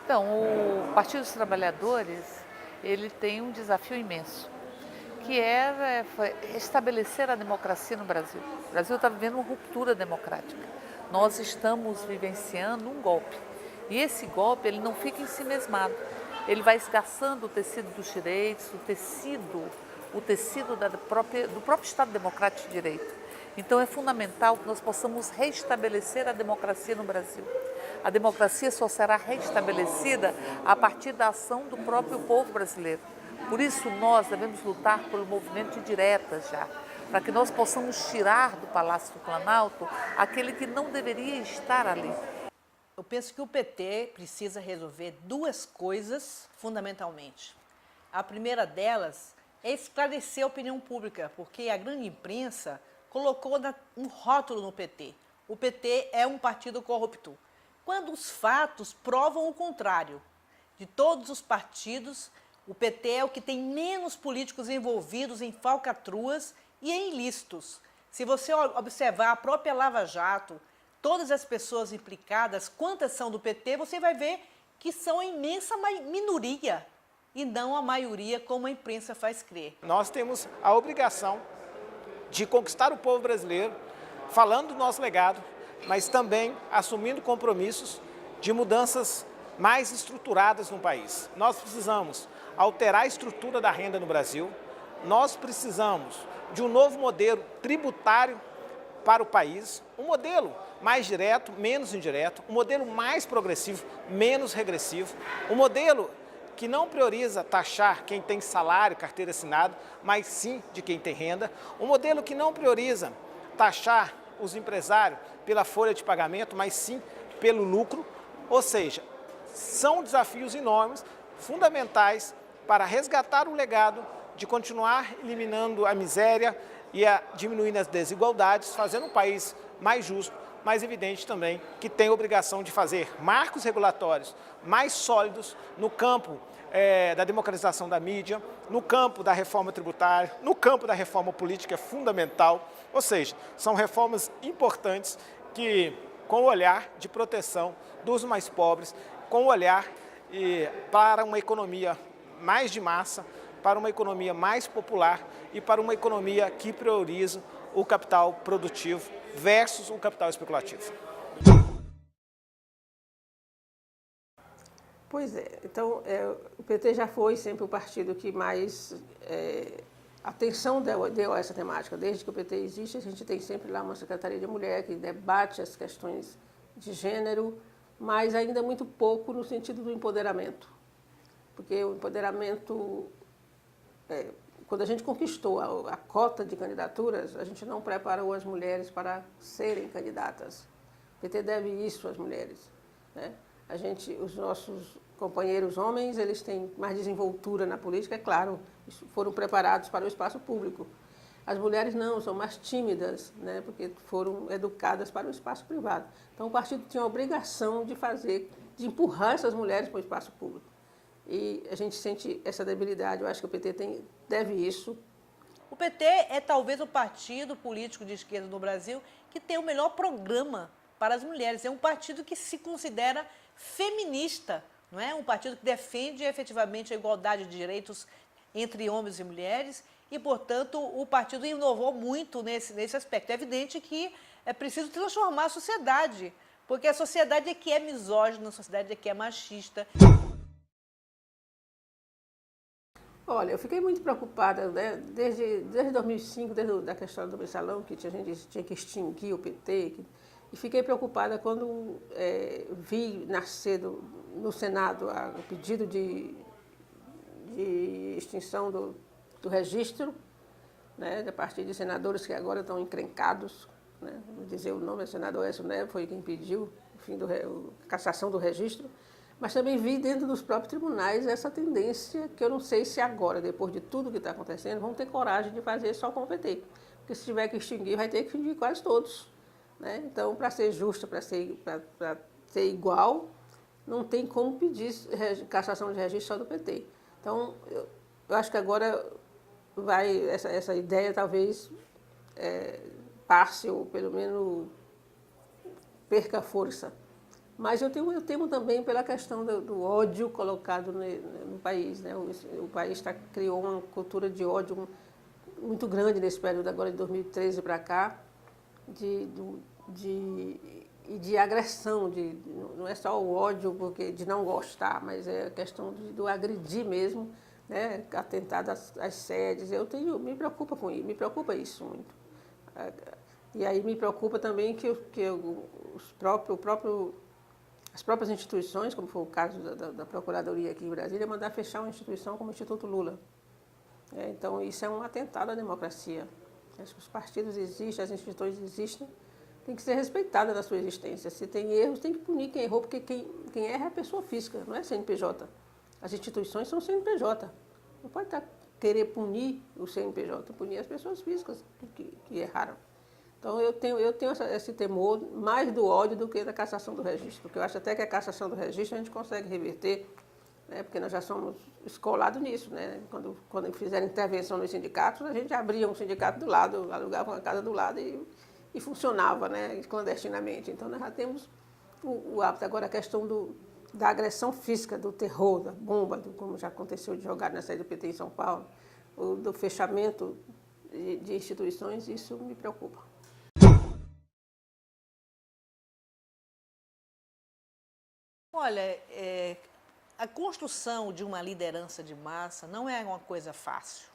Então, o Partido dos Trabalhadores, ele tem um desafio imenso, que foi restabelecer a democracia no Brasil. O Brasil está vivendo uma ruptura democrática. Nós estamos vivenciando um golpe. E esse golpe, ele não fica ensimesmado. Ele vai esgaçando o tecido dos direitos, o tecido do próprio Estado Democrático de Direito. Então é fundamental que nós possamos restabelecer a democracia no Brasil. A democracia só será restabelecida a partir da ação do próprio povo brasileiro. Por isso nós devemos lutar pelo movimento de diretas já, para que nós possamos tirar do Palácio do Planalto aquele que não deveria estar ali. Eu penso que o PT precisa resolver duas coisas fundamentalmente. A primeira delas é esclarecer a opinião pública, porque a grande imprensa colocou um rótulo no PT. O PT é um partido corrupto, quando os fatos provam o contrário. De todos os partidos, o PT é o que tem menos políticos envolvidos em falcatruas e em ilícitos. Se você observar a própria Lava Jato, todas as pessoas implicadas, quantas são do PT, você vai ver que são a imensa minoria e não a maioria, como a imprensa faz crer. Nós temos a obrigação de conquistar o povo brasileiro, falando do nosso legado, mas também assumindo compromissos de mudanças mais estruturadas no país. Nós precisamos alterar a estrutura da renda no Brasil, nós precisamos de um novo modelo tributário para o país, um modelo mais direto, menos indireto, um modelo mais progressivo, menos regressivo, um modelo que não prioriza taxar quem tem salário, carteira assinada, mas sim de quem tem renda, um modelo que não prioriza taxar os empresários pela folha de pagamento, mas sim pelo lucro, ou seja, são desafios enormes, fundamentais para resgatar o legado de continuar eliminando a miséria e diminuindo as desigualdades, fazendo um país mais justo, mas evidente também que tem a obrigação de fazer marcos regulatórios mais sólidos no campo da democratização da mídia, no campo da reforma tributária, no campo da reforma política fundamental, ou seja, são reformas importantes que, com o olhar de proteção dos mais pobres, com o olhar para uma economia mais de massa, para uma economia mais popular e para uma economia que prioriza o capital produtivo versus o capital especulativo. Pois é, então o PT já foi sempre o partido que mais atenção deu a essa temática. Desde que o PT existe, a gente tem sempre lá uma Secretaria de Mulher que debate as questões de gênero, mas ainda muito pouco no sentido do empoderamento. Porque o empoderamento, quando a gente conquistou a cota de candidaturas, a gente não preparou as mulheres para serem candidatas. O PT deve isso às mulheres, né? Os nossos companheiros homens, eles têm mais desenvoltura na política, é claro, foram preparados para o espaço público. As mulheres não, são mais tímidas, né, porque foram educadas para o espaço privado. Então o partido tinha a obrigação de empurrar essas mulheres para o espaço público. E a gente sente essa debilidade, eu acho que o PT deve isso. O PT é talvez o partido político de esquerda no Brasil que tem o melhor programa para as mulheres. É um partido que se considera feminista, não é? Um partido que defende efetivamente a igualdade de direitos entre homens e mulheres e, portanto, o partido inovou muito nesse aspecto. É evidente que é preciso transformar a sociedade, porque a sociedade é que é misógina, a sociedade é que é machista. Olha, eu fiquei muito preocupada, né, desde 2005, desde a questão do mensalão, que a gente tinha que extinguir o PT, e fiquei preocupada quando vi nascer no Senado o pedido de extinção do registro, né, da parte de senadores que agora estão encrencados, né, vou dizer o nome, o senador Aécio Neves foi quem pediu a cassação do registro, mas também vi dentro dos próprios tribunais essa tendência que eu não sei se agora, depois de tudo que está acontecendo, vão ter coragem de fazer só com o PT, porque se tiver que extinguir, vai ter que extinguir quase todos, né? Então, para ser justo, para ser igual, não tem como pedir cassação de registro só do PT. Então, eu acho que agora essa ideia talvez passe, ou pelo menos perca força. Mas eu temo também pela questão do ódio colocado no país, né? O país criou uma cultura de ódio muito grande nesse período agora de 2013 para cá, de agressão, não é só o ódio porque de não gostar, mas é a questão do agredir mesmo, né? Atentado às sedes. Me preocupa com isso, me preocupa isso muito. E aí me preocupa também que as próprias instituições, como foi o caso da Procuradoria aqui em Brasília, mandar fechar uma instituição como o Instituto Lula. Então, isso é um atentado à democracia. Acho que os partidos existem, as instituições existem, tem que ser respeitada na sua existência. Se tem erros, tem que punir quem errou, porque quem erra é a pessoa física, não é CNPJ. As instituições são CNPJ. Não pode querer punir o CNPJ, punir as pessoas físicas que erraram. Então, eu tenho esse temor mais do ódio do que da cassação do registro, porque eu acho até que a cassação do registro a gente consegue reverter, né, porque nós já somos escolados nisso, né? Quando fizeram intervenção nos sindicatos, a gente abria um sindicato do lado, alugava uma casa do lado e funcionava, né, clandestinamente. Então, nós já temos o hábito. Agora, a questão da agressão física, do terror, da bomba, como já aconteceu de jogar na sede do PT em São Paulo, do fechamento de instituições, isso me preocupa. Olha, a construção de uma liderança de massa não é uma coisa fácil.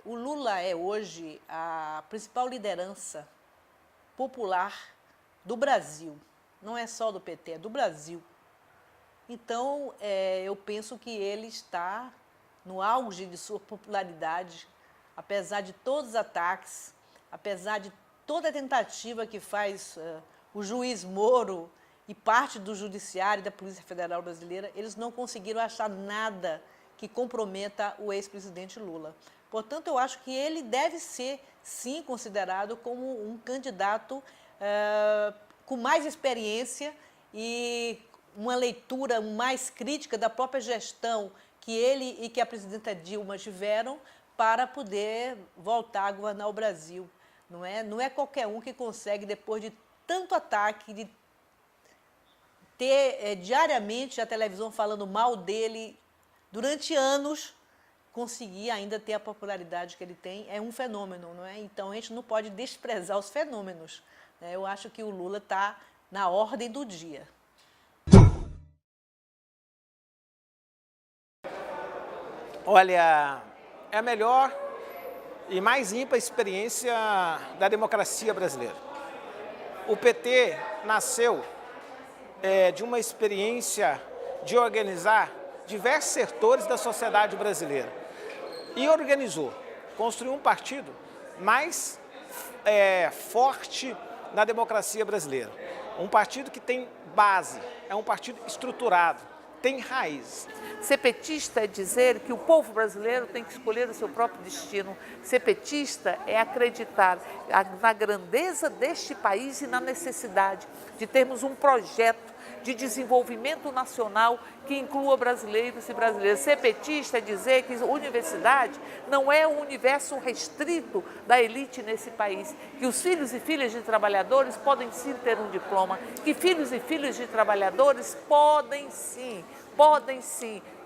O Lula é hoje a principal liderança popular do Brasil. Não é só do PT, é do Brasil. Então, eu penso que ele está no auge de sua popularidade, apesar de todos os ataques, apesar de toda a tentativa que faz o juiz Moro e parte do Judiciário e da Polícia Federal Brasileira, eles não conseguiram achar nada que comprometa o ex-presidente Lula. Portanto, eu acho que ele deve ser, sim, considerado como um candidato com mais experiência e uma leitura mais crítica da própria gestão que ele e que a presidenta Dilma tiveram para poder voltar a governar o Brasil. Não é qualquer um que consegue, depois de tanto ataque, de ter diariamente a televisão falando mal dele durante anos, conseguir ainda ter a popularidade que ele tem, é um fenômeno, não é? Então, a gente não pode desprezar os fenômenos, né? Eu acho que o Lula está na ordem do dia. Olha, é a melhor e mais ímpar experiência da democracia brasileira. O PT nasceu de uma experiência de organizar diversos setores da sociedade brasileira. E organizou, construiu um partido mais forte na democracia brasileira. Um partido que tem base, é um partido estruturado, tem raiz. Ser petista é dizer que o povo brasileiro tem que escolher o seu próprio destino. Ser petista é acreditar na grandeza deste país e na necessidade de termos um projeto de desenvolvimento nacional que inclua brasileiros e brasileiras. Ser petista é dizer que a universidade não é um universo restrito da elite nesse país, que os filhos e filhas de trabalhadores podem sim ter um diploma, que filhos e filhas de trabalhadores podem sim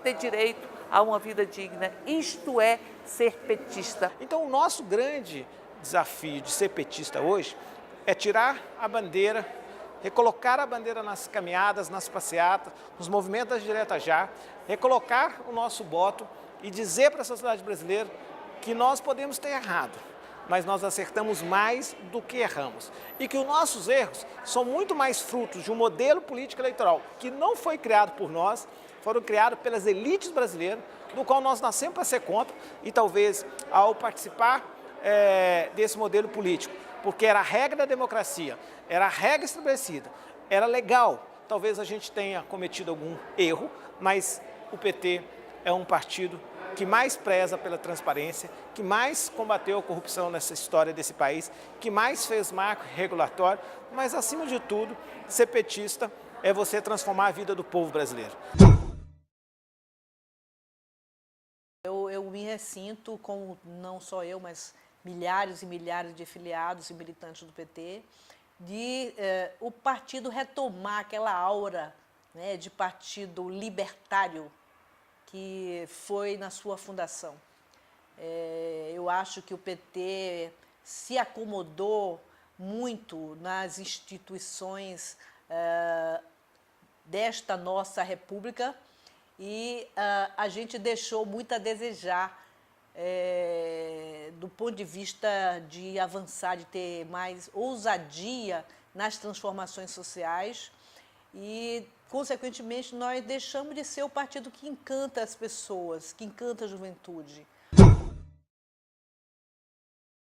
ter direito a uma vida digna. Isto é ser petista. Então, o nosso grande desafio de ser petista hoje é tirar a bandeira, recolocar a bandeira nas caminhadas, nas passeatas, nos movimentos da Direta Já, recolocar o nosso voto e dizer para a sociedade brasileira que nós podemos ter errado, mas nós acertamos mais do que erramos. E que os nossos erros são muito mais frutos de um modelo político eleitoral que não foi criado por nós, foram criados pelas elites brasileiras, do qual nós nascemos para ser contra, e talvez ao participar desse modelo político, porque era a regra da democracia, era a regra estabelecida, era legal. Talvez a gente tenha cometido algum erro, mas o PT é um partido que mais preza pela transparência, que mais combateu a corrupção nessa história desse país, que mais fez marco regulatório, mas acima de tudo, ser petista é você transformar a vida do povo brasileiro. Eu me ressinto, como não só eu, mas milhares e milhares de filiados e militantes do PT, de o partido retomar aquela aura, né, de partido libertário que foi na sua fundação. Eu acho que o PT se acomodou muito nas instituições desta nossa república e a gente deixou muito a desejar do ponto de vista de avançar, de ter mais ousadia nas transformações sociais e, consequentemente, nós deixamos de ser o partido que encanta as pessoas, que encanta a juventude.